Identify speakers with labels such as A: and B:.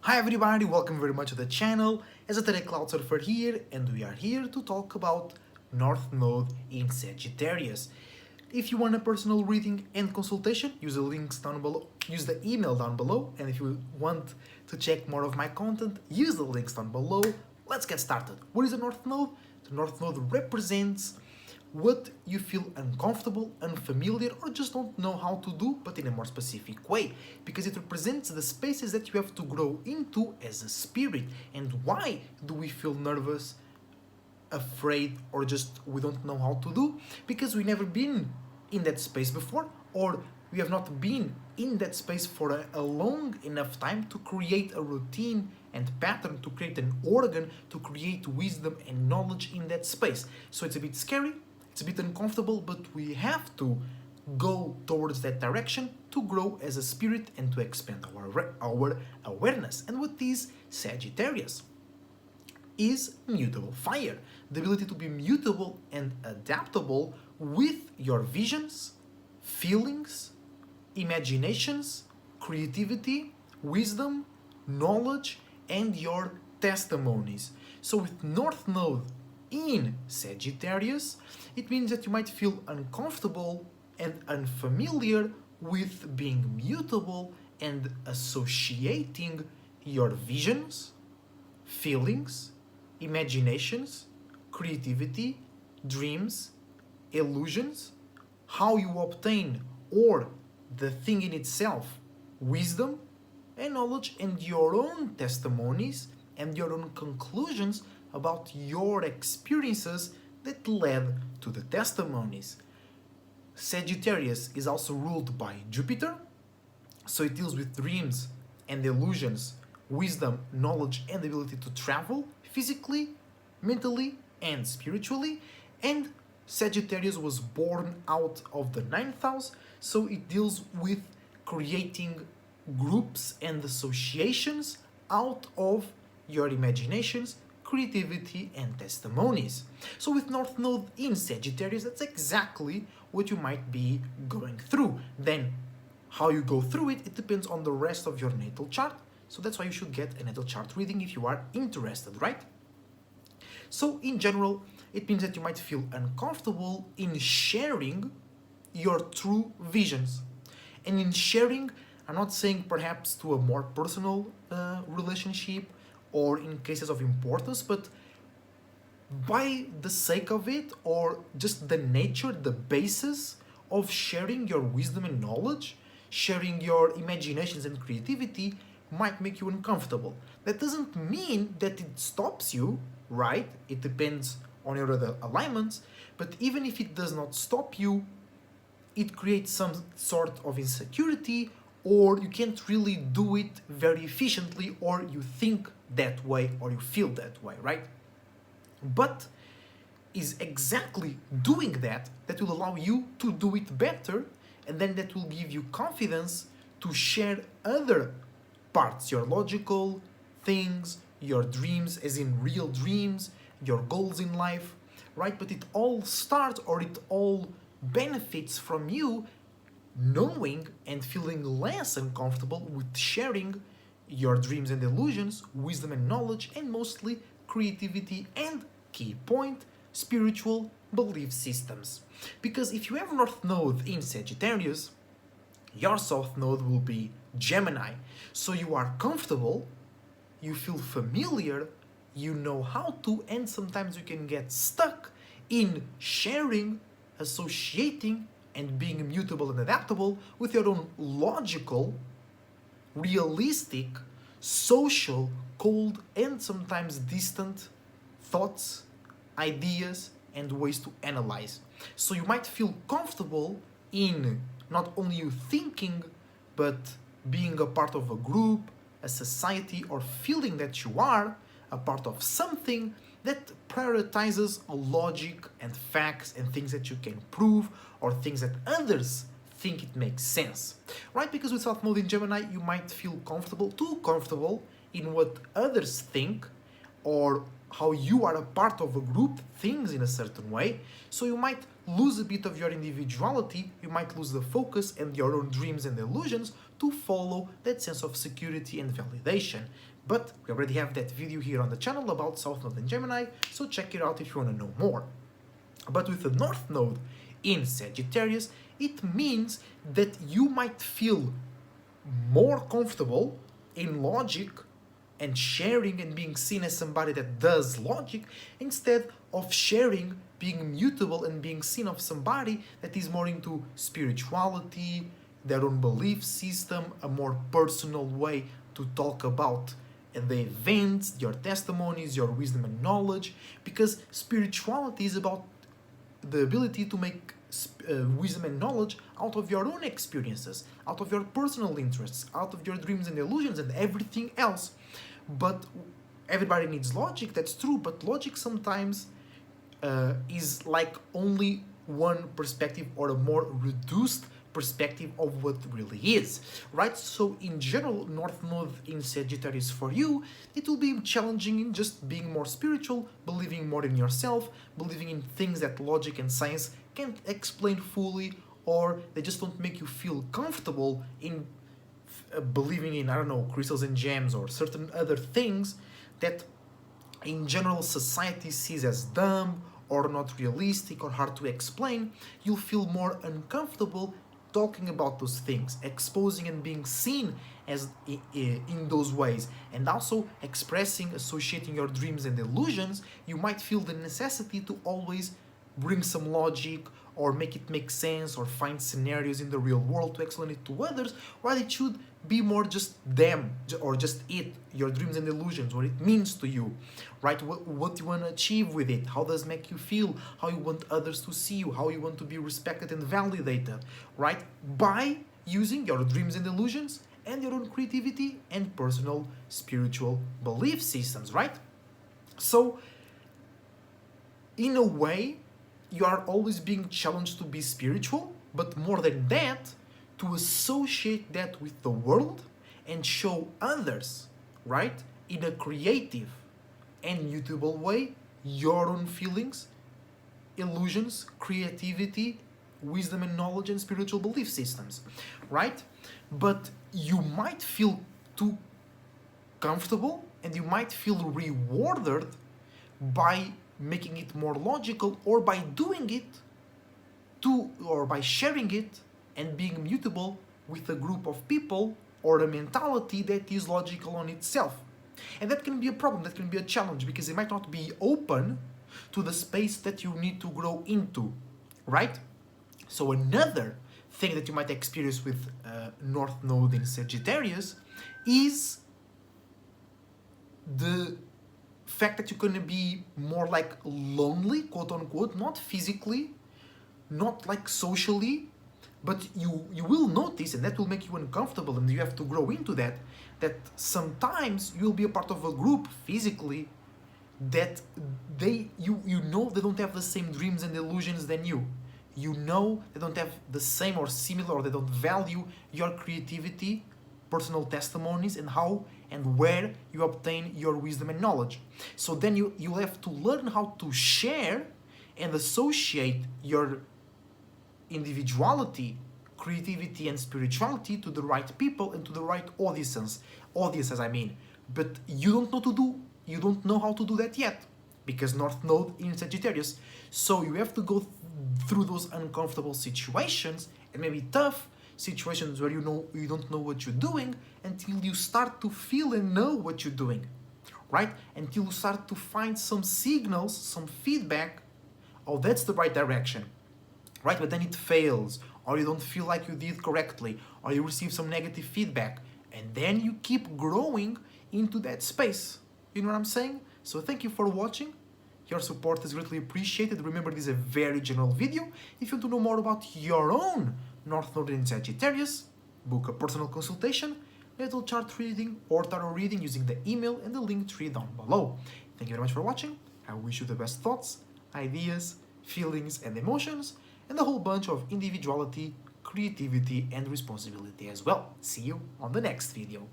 A: Hi everybody, welcome very much to the channel. Esoteric Cloud Surfer here, and we are here to talk about North Node in Sagittarius. If you want a personal reading and consultation, use the links down below, use the email down below, and if you want to check more of my content, use the links down below. Let's get started. What is the North Node? The North Node represents what you feel uncomfortable, unfamiliar, or just don't know how to do, but in a more specific way, because it represents the spaces that you have to grow into as a spirit. And why do we feel nervous, afraid, or just we don't know how to do? Because we've never been in that space before, or we have not been in that space for a long enough time to create a routine and pattern, to create an organ, to create wisdom and knowledge in that space. So it's a bit scary, it's a bit uncomfortable, but we have to go towards that direction to grow as a spirit and to expand our awareness. And what is Sagittarius? Is mutable fire, the ability to be mutable and adaptable with your visions, feelings, imaginations, creativity, wisdom, knowledge, and your testimonies. So with North Node in Sagittarius, it means that you might feel uncomfortable and unfamiliar with being mutable and associating your visions, feelings, imaginations, creativity, dreams, illusions, how you obtain or the thing in itself, wisdom and knowledge, and your own testimonies and your own conclusions about your experiences that led to the testimonies. Sagittarius is also ruled by Jupiter, so it deals with dreams and illusions, wisdom, knowledge, and the ability to travel physically, mentally, and spiritually. And Sagittarius was born out of the 9th house, so it deals with creating groups and associations out of your imaginations, creativity, and testimonies. So with North Node in Sagittarius, that's exactly what you might be going through. Then how you go through it, it depends on the rest of your natal chart. So that's why you should get a natal chart reading if you are interested, right? So in general, it means that you might feel uncomfortable in sharing your true visions. And in sharing, I'm not saying perhaps to a more personal relationship or in cases of importance, but by the sake of it, or just the nature, the basis of sharing your wisdom and knowledge, sharing your imaginations and creativity might make you uncomfortable. That doesn't mean that it stops you, right? It depends on your other alignments, but even if it does not stop you, it creates some sort of insecurity, or you can't really do it very efficiently, or you think that way, or you feel that way, right? But is exactly doing that that will allow you to do it better, and then that will give you confidence to share other parts, your logical things, your dreams, as in real dreams, your goals in life, right? But it all starts, or it all benefits from you knowing and feeling less uncomfortable with sharing your dreams and illusions, wisdom and knowledge, and mostly creativity and, key point, spiritual belief systems. Because if you have North Node in Sagittarius, your South Node will be Gemini. So you are comfortable, you feel familiar, you know how to, and sometimes you can get stuck in sharing, associating, and being mutable and adaptable with your own logical, realistic, social, cold, and sometimes distant thoughts, ideas, and ways to analyze. So you might feel comfortable in not only you thinking, but being a part of a group, a society, or feeling that you are a part of something that prioritizes logic and facts and things that you can prove, or things that others think it makes sense, right? Because with South Node in Gemini, you might feel comfortable, too comfortable in what others think, or how you are a part of a group thinks in a certain way. So you might lose a bit of your individuality, you might lose the focus and your own dreams and illusions to follow that sense of security and validation. But we already have that video here on the channel about South Node and Gemini, so check it out if you want to know more. But with the North Node in Sagittarius, it means that you might feel more comfortable in logic and sharing and being seen as somebody that does logic, instead of sharing, being mutable and being seen of somebody that is more into spirituality, their own belief system, a more personal way to talk about the events, your testimonies, your wisdom and knowledge, because spirituality is about the ability to make wisdom and knowledge out of your own experiences, out of your personal interests, out of your dreams and illusions and everything else. But everybody needs logic, that's true, but logic sometimes is like only one perspective or a more reduced perspective of what really is, right? So in general, North Node in Sagittarius for you, it will be challenging in just being more spiritual, believing more in yourself, believing in things that logic and science can't explain fully, or they just don't make you feel comfortable in believing in, I don't know, crystals and gems or certain other things that in general society sees as dumb or not realistic or hard to explain. You'll feel more uncomfortable talking about those things, exposing and being seen as in those ways, and also expressing, associating your dreams and illusions. You might feel the necessity to always bring some logic or make it make sense or find scenarios in the real world to explain it to others, while it should be more just them or just it, your dreams and illusions, what it means to you, right? What you want to achieve with it, how does it make you feel, how you want others to see you, how you want to be respected and validated, right? By using your dreams and illusions and your own creativity and personal spiritual belief systems, right? So in a way, you are always being challenged to be spiritual, but more than that, to associate that with the world and show others, right, in a creative and mutable way, your own feelings, illusions, creativity, wisdom and knowledge, and spiritual belief systems, right? But you might feel too comfortable and you might feel rewarded by making it more logical, or by doing it or by sharing it and being mutable with a group of people or a mentality that is logical on itself. And that can be a problem, that can be a challenge, because it might not be open to the space that you need to grow into, right? So another thing that you might experience with North Node in Sagittarius is the fact that you're going to be more like lonely, quote unquote, not physically, not like socially, but you will notice, and that will make you uncomfortable, and you have to grow into that sometimes you'll be a part of a group physically that you know they don't have the same dreams and illusions than you. You know they don't have the same or similar, or they don't value your creativity, personal testimonies, and how and where you obtain your wisdom and knowledge. So then you'll have to learn how to share and associate your individuality, creativity, and spirituality to the right people and to the right audiences, I mean. But you don't know how to do that yet, because North Node in Sagittarius. So you have to go through those uncomfortable situations, and maybe tough situations where you don't know what you're doing, until you start to feel and know what you're doing, right? Until you start to find some signals, some feedback, oh, that's the right direction, right? But then it fails, or you don't feel like you did correctly, or you receive some negative feedback, and then you keep growing into that space. You know what I'm saying? So thank you for watching. Your support is greatly appreciated. Remember, this is a very general video. If you want to know more about your own North Node in Sagittarius, book a personal consultation, natal chart reading, or tarot reading using the email and the link tree down below. Thank you very much for watching. I wish you the best thoughts, ideas, feelings, and emotions, and a whole bunch of individuality, creativity, and responsibility as well. See you on the next video.